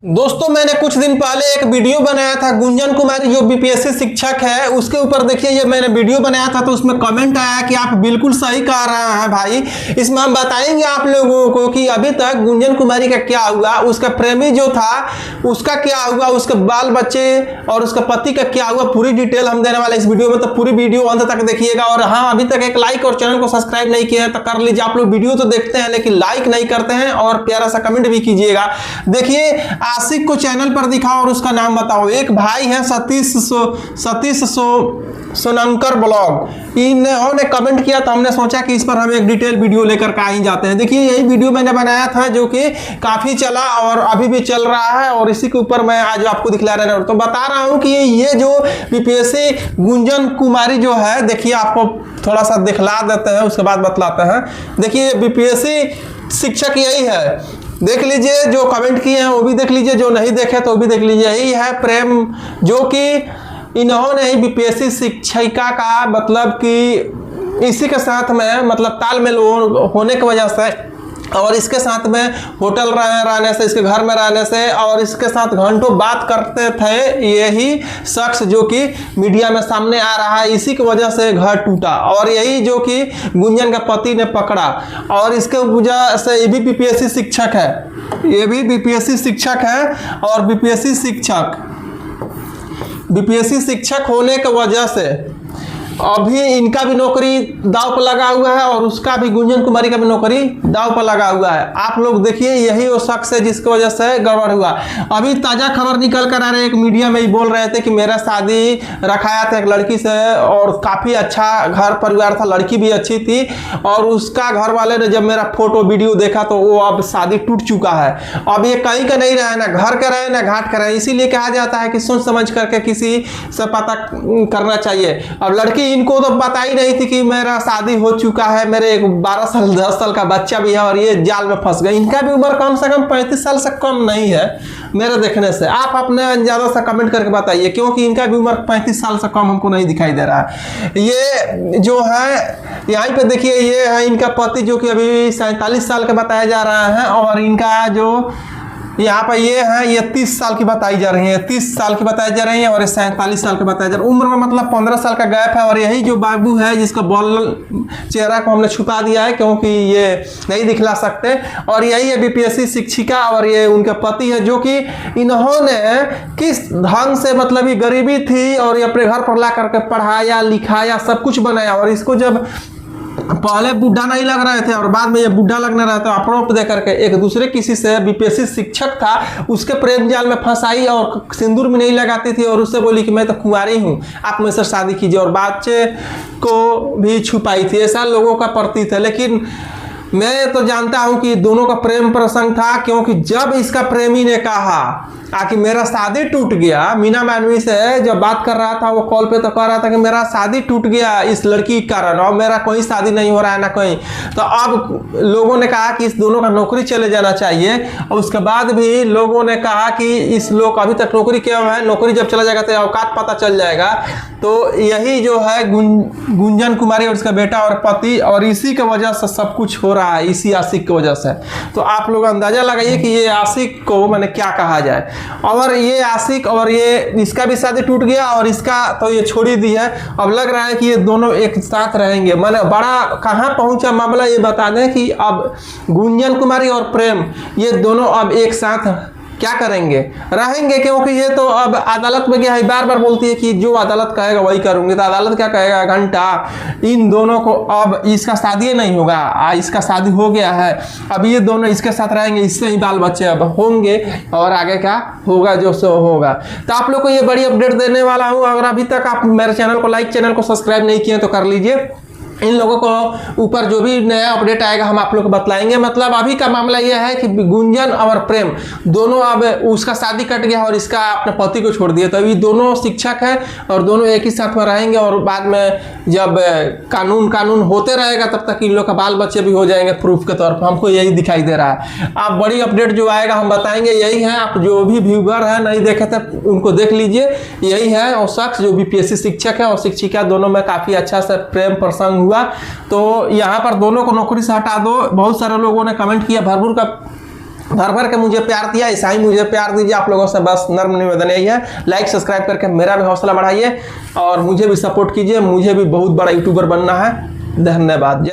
दोस्तों मैंने कुछ दिन पहले एक वीडियो बनाया था। गुंजन कुमारी जो बीपीएससी शिक्षक है उसके ऊपर देखिए, ये मैंने वीडियो बनाया था तो उसमें कमेंट आया कि आप बिल्कुल सही कह रहे हैं भाई। इसमें हम बताएंगे आप लोगों को कि अभी तक गुंजन कुमारी का क्या हुआ, उसका प्रेमी जो था उसका क्या हुआ, उसके बाल बच्चे और उसके पति का क्या हुआ, पूरी डिटेल हम देने वाले इस वीडियो में। तो पूरी वीडियो अंत तक देखिएगा। और हाँ, अभी तक एक लाइक और चैनल को सब्सक्राइब नहीं किया है तो कर लीजिए। आप लोग वीडियो तो देखते हैं लेकिन लाइक नहीं करते हैं और प्यारा सा कमेंट भी कीजिएगा। देखिए, आशिक को चैनल पर दिखाओ और उसका नाम बताओ। एक भाई है सतीश सोनंकर ब्लॉग, इन्होंने कमेंट किया तो हमने सोचा कि इस पर हम एक डिटेल वीडियो लेकर के आ ही जाते हैं। देखिए, यही वीडियो मैंने बनाया था जो कि काफी चला और अभी भी चल रहा है और इसी के ऊपर मैं आज आपको दिखला रहा हूं। तो बता रहा हूं कि ये जो बीपीएससी गुंजन कुमारी जो है, देखिए आपको थोड़ा सा दिखला देते हैं उसके बाद बतलाते हैं। देखिए, बीपीएससी शिक्षक यही है, देख लीजिए। जो कमेंट किए हैं वो भी देख लीजिए, जो नहीं देखे तो वो भी देख लीजिए। यही है प्रेम, जो कि इन्होंने ही बीपीएससी शिक्षिका का मतलब कि इसी के साथ में मतलब तालमेल होने की वजह से और इसके साथ में होटल रहने से, इसके घर में रहने से और इसके साथ घंटों बात करते थे यही शख्स जो कि मीडिया में सामने आ रहा है, इसी की वजह से घर टूटा। और यही जो कि गुंजन का पति ने पकड़ा और इसके वजह से ये भी बीपीएससी शिक्षक है, ये भी बीपीएससी शिक्षक है। और बीपीएससी शिक्षक होने की वजह से अभी इनका भी नौकरी दांव पर लगा हुआ है और उसका भी, गुंजन कुमारी का भी नौकरी दांव पर लगा हुआ है। आप लोग देखिए, यही वो शख्स है जिसकी वजह से गड़बड़ हुआ। अभी ताज़ा खबर निकल कर आ रही है, एक मीडिया में ही बोल रहे थे कि मेरा शादी रखाया था एक लड़की से और काफ़ी अच्छा घर परिवार था, लड़की भी अच्छी थी और उसका घर वाले ने जब मेरा फोटो वीडियो देखा तो वो अब शादी टूट चुका है। अब ये कहीं का नहीं रहे, ना घर का रहे ना घाट का रहे। इसीलिए कहा जाता है कि सोच समझ करके किसी से पता करना चाहिए। अब लड़की इनको तो पता ही नहीं थी कि मेरा शादी हो चुका है, मेरे एक 12 साल 10 साल का बच्चा भी है और ये जाल में फंस गए। इनका भी उम्र कम से कम 35 साल से कम नहीं है मेरे देखने से। आप अपने ज़्यादा सा कमेंट करके बताइए, क्योंकि इनका भी उम्र 35 साल से कम हमको नहीं दिखाई दे रहा है। ये जो है यहाँ पे देखिए, ये है इनका पति जो कि अभी 47 साल का बताया जा रहा है और इनका जो यहाँ पर ये है, ये 30 साल की बताई जा रही है, 30 साल की बताई जा रही है और ये 47 साल की बताया जा रही है। उम्र में मतलब 15 साल का गैप है। और यही जो बाबू है जिसका बॉल चेहरा को हमने छुपा दिया है क्योंकि ये नहीं दिखला सकते। और यही है बीपीएससी शिक्षिका और ये उनके पति है जो कि इन्होंने किस ढंग से, मतलब ये गरीबी थी और ये अपने घर पर ला करके पढ़ाया लिखाया सब कुछ बनाया। और इसको जब पहले बुढ़ा नहीं लग रहे थे और बाद में ये बुढ़ा लगने रहा था, अप्रोप दे करके एक दूसरे किसी से, बीपीएससी शिक्षक था उसके प्रेम जाल में फंसाई और सिंदूर में नहीं लगाती थी और उससे बोली कि मैं तो कुंवारी हूँ, आप मुझसे शादी कीजिए और बच्चे को भी छुपाई थी। ऐसा लोगों का प्रतीत है। लेकिन मैं तो जानता हूं कि दोनों का प्रेम प्रसंग था, क्योंकि जब इसका प्रेमी ने कहा कि मेरा शादी टूट गया, मीना मानवी से जब बात कर रहा था वो कॉल पे तो कह रहा था कि मेरा शादी टूट गया इस लड़की के कारण और मेरा कोई शादी नहीं हो रहा है ना कहीं। तो अब लोगों ने कहा कि इस दोनों का नौकरी चले जाना चाहिए और उसके बाद भी लोगों ने कहा कि इस लोग अभी तक नौकरी क्यों है, नौकरी जब चला जाएगा तो औकात पता चल जाएगा। तो यही जो है गुंजन कुमारी और उसका बेटा और पति, और इसी की वजह से सब कुछ हो रहा है, इसी आशिक की वजह से। तो आप लोग अंदाजा लगाइए कि ये आशिक को मैंने क्या कहा जाए। और ये आशिक और ये इसका भी शादी टूट गया और इसका तो ये छोड़ी दी है। अब लग रहा है कि ये दोनों एक साथ रहेंगे। मैंने बड़ा कहाँ पहुंचा मामला ये बता दें कि अब गुंजन कुमारी और प्रेम ये दोनों अब एक साथ क्या करेंगे, रहेंगे, क्योंकि ये तो अब अदालत में गया है, बार बार बोलती है कि जो अदालत कहेगा वही करूंगी। तो अदालत क्या कहेगा, घंटा इन दोनों को, अब इसका शादी नहीं होगा, इसका शादी हो गया है, अब ये दोनों इसके साथ रहेंगे, इससे ही बाल बच्चे अब होंगे और आगे क्या होगा जो सो होगा। तो आप लोग को ये बड़ी अपडेट देने वाला हूँ। अगर अभी तक आप मेरे चैनल को लाइक, चैनल को सब्सक्राइब नहीं किए तो कर लीजिए। इन लोगों को ऊपर जो भी नया अपडेट आएगा हम आप लोग को बतलाएंगे। मतलब अभी का मामला यह है कि गुंजन और प्रेम दोनों, अब उसका शादी कट गया और इसका अपने पति को छोड़ दिया। तो अभी दोनों शिक्षक है और दोनों एक ही साथ में रहेंगे और बाद में जब कानून होते रहेगा तब तक इन लोग का बाल बच्चे भी हो जाएंगे प्रूफ के तौर पर। हमको यही दिखाई दे रहा है। अब बड़ी अपडेट जो आएगा हम बताएंगे। यही है, आप जो भी व्यूवर है नहीं देखे थे उनको देख लीजिए। यही है और शख्स जो बीपीएससी शिक्षक है और शिक्षिका दोनों में काफ़ी अच्छा से प्रेम प्रसंग हुआ। तो यहाँ पर दोनों को नौकरी से हटा दो। बहुत सारे लोगों ने कमेंट किया, भरपूर का भर भर के मुझे प्यार दिया, ऐसा ही मुझे प्यार दीजिए आप लोगों से, बस नर्म निवेदन यही है। लाइक सब्सक्राइब करके मेरा भी हौसला बढ़ाइए और मुझे भी सपोर्ट कीजिए, मुझे भी बहुत बड़ा यूट्यूबर बनना है। धन्यवाद।